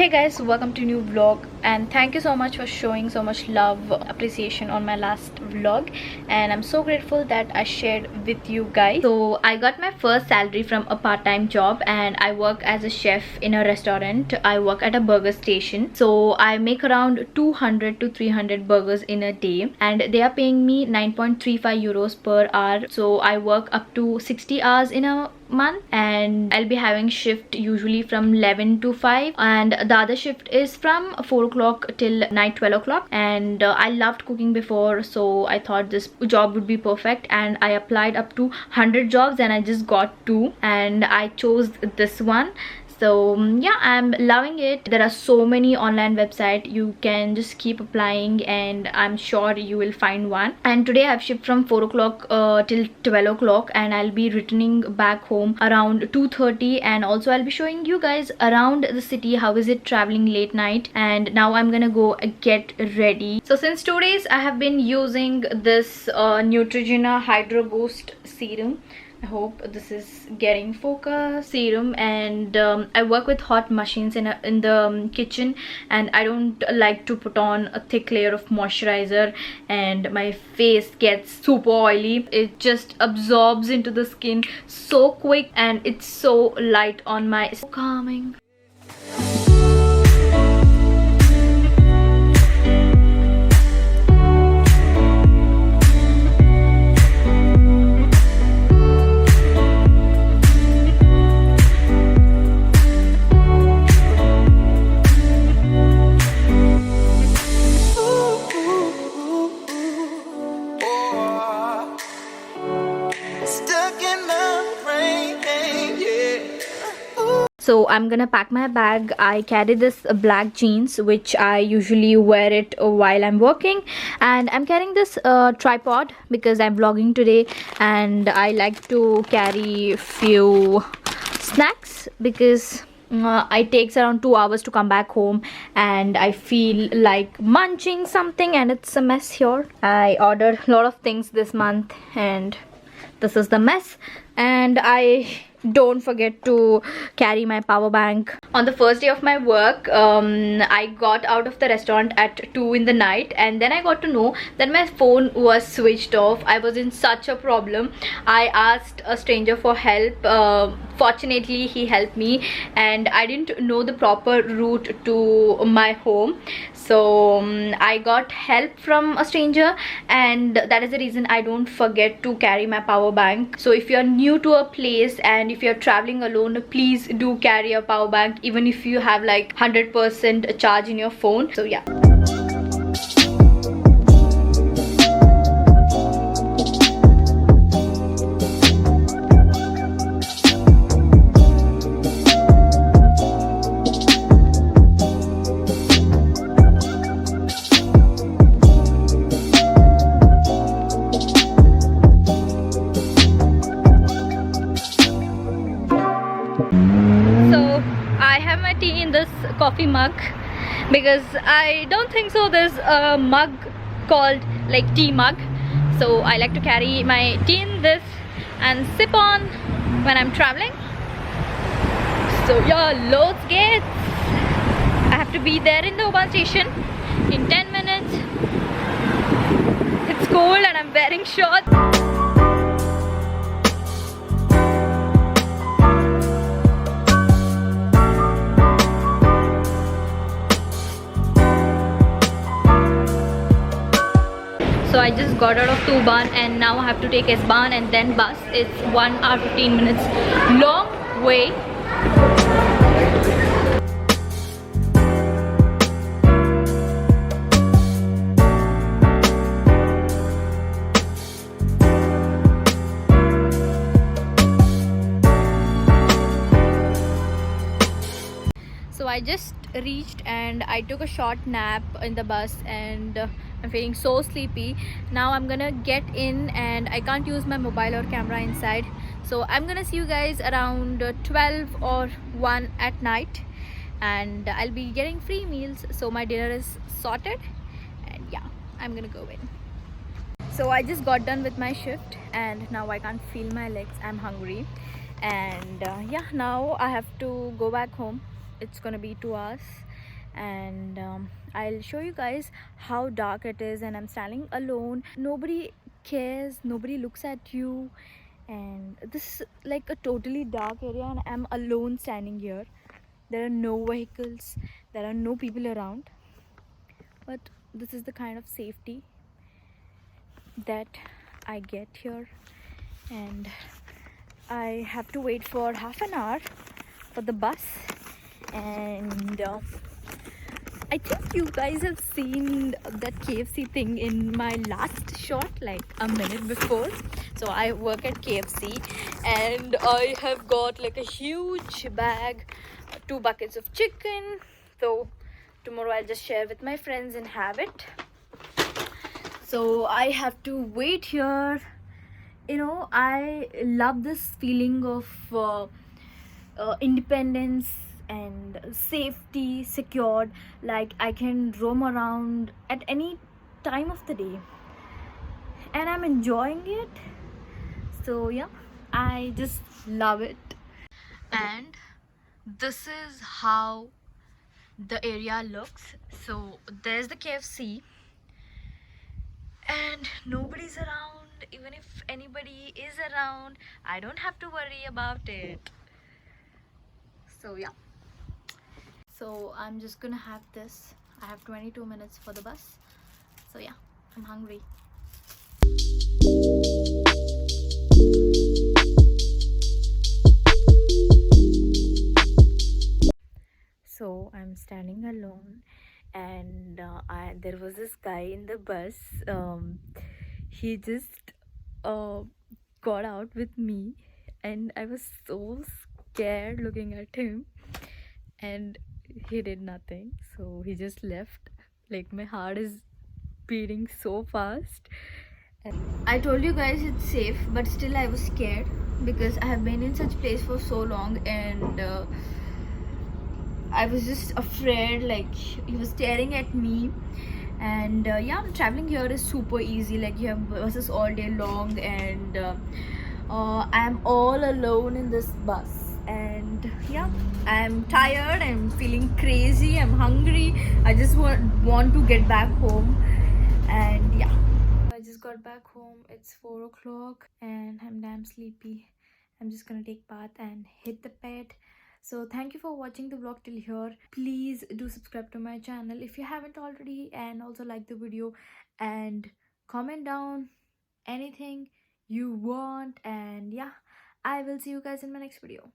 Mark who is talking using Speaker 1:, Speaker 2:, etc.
Speaker 1: Hey guys, welcome to new vlog, and thank you so much for showing so much love, appreciation on my last vlog, and I'm so grateful that I shared with you guys. So I got my first salary from a part-time job, and I work as a chef in a restaurant. I work at a burger station, so I make around 200 to 300 burgers in a day, and they are paying me 9.35 euros per hour. So I work up to 60 hours in a month, and I'll be having shift usually from 11 to 5, and the other shift is from 4 o'clock till night 12 o'clock. And I loved cooking before, so I thought this job would be perfect, and I applied up to 100 jobs and I just got 2, and I chose this one. So yeah, I'm loving it. There are so many online websites, you can just keep applying and I'm sure you will find one. And today I've shipped from 4 o'clock till 12 o'clock, and I'll be returning back home around 2:30, and also I'll be showing you guys around the city how is it traveling late night. And now I'm gonna go get ready. So since 2 days I have been using this Neutrogena Hydro Boost serum. I hope this is getting focus serum, and I work with hot machines in the kitchen, and I don't like to put on a thick layer of moisturizer, and my face gets super oily. It just absorbs into the skin so quick, and it's so light on my so calming. So I'm gonna pack my bag. I carry this black jeans which I usually wear it while I'm working, and I'm carrying this tripod because I'm vlogging today, and I like to carry few snacks because it takes around 2 hours to come back home, and I feel like munching something, and it's a mess here. I ordered a lot of things this month, and this is the mess. And I don't forget to carry my power bank. On the first day of my work, I got out of the restaurant at 2 in the night, and then I got to know that my phone was switched off. I was in such a problem. I asked a stranger for help. Fortunately he helped me, and I didn't know the proper route to my home, so I got help from a stranger, and that is the reason I don't forget to carry my power bank. So if you're new to a place and if you're traveling alone, please do carry a power bank, even if you have like 100% charge in your phone. So yeah. Coffee mug, because I don't think so there's a mug called like tea mug, so I like to carry my tea in this and sip on when I'm traveling. So yeah, Lord's Gates, I have to be there in the U-Bahn station in 10 minutes. It's cold and I'm wearing shorts. So I just got out of U-Bahn, and now I have to take S-Bahn and then bus. It's 1 hour 15 minutes long way. So I just reached, and I took a short nap in the bus, and I'm feeling so sleepy. Now I'm gonna get in, and I can't use my mobile or camera inside, so I'm gonna see you guys around 12 or 1 at night, and I'll be getting free meals, so my dinner is sorted, and yeah, I'm gonna go in. So I just got done with my shift, and now I can't feel my legs. I'm hungry, and yeah, now I have to go back home. It's gonna be 2 hours, and I'll show you guys how dark it is. And I'm standing alone, nobody cares, nobody looks at you, and this is like a totally dark area, and I'm alone standing here. There are no vehicles, there are no people around, but this is the kind of safety that I get here. And I have to wait for half an hour for the bus, and I think you guys have seen that KFC thing in my last shot, like a minute before. So I work at KFC, and I have got like a huge bag, 2 buckets of chicken. So tomorrow I'll just share with my friends and have it. So I have to wait here. You know, I love this feeling of independence and safety, secured, like I can roam around at any time of the day, and I'm enjoying it. So yeah, I just love it. And this is how the area looks. So there's the KFC, and nobody's around. Even if anybody is around, I don't have to worry about it. So yeah, so I'm just gonna have this. I have 22 minutes for the bus. So yeah, I'm hungry. So I'm standing alone, and there was this guy in the bus. He just uh, got out with me, and I was so scared looking at him, and he did nothing. So he just left. Like, my heart is beating so fast. I told you guys it's safe, but still I was scared because I have been in such place for so long, and I was just afraid. Like, he was staring at me, and yeah, traveling here is super easy. Like, you have buses all day long, and I'm all alone in this bus, and yeah, I'm tired, I'm feeling crazy, I'm hungry. I just want to get back home, and yeah, I just got back home. It's 4 o'clock, and I'm damn sleepy. I'm just gonna take bath and hit the bed. So thank you for watching the vlog till here. Please do subscribe to my channel if you haven't already, and also like the video and comment down anything you want. And yeah, I will see you guys in my next video.